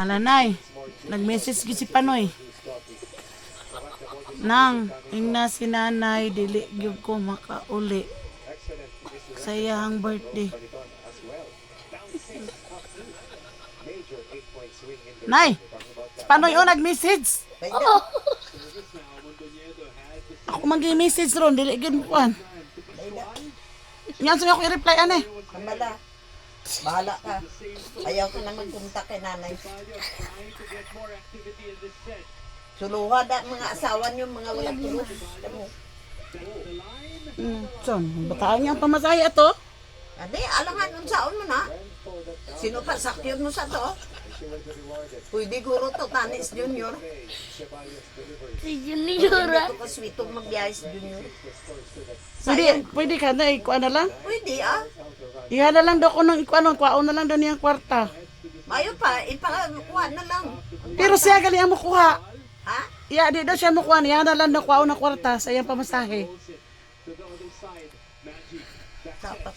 Alanay, nag-message gi si Panoy. Nang, ingna si nanay, dili gyud ko makauli. Sa iyang birthday. Nay, si Panoy o nag-message. Ako mag-message ron, dili gyud mo kuan. Yan sa ako i-reply ane. Kamala. Bahala ka. Ayaw ko na magpunta kay nanay. Suluha da mga asawa niyo, mga walang tulog. Son, bataan niya ang pamasahe ato. Adi, alangan unsaon mo na. Sino pa sakyon mo sa to? Pwede guro to, Tanis Junior. Si Junior. Ito ka sweetong magbiyahe si Junior. Pwede ka na, ikuha na lang. Pwede ah. Iha na lang daw ko nang ikuha nung kuha na lang daw niyang kwarta. Ayaw pa, ipakuha na lang. Pero siya gali ang mukuha. Ha? Iya, di daw siya mukuha. Iha na lang daw kuha na kwarta sa iyang pamasahe. Dapat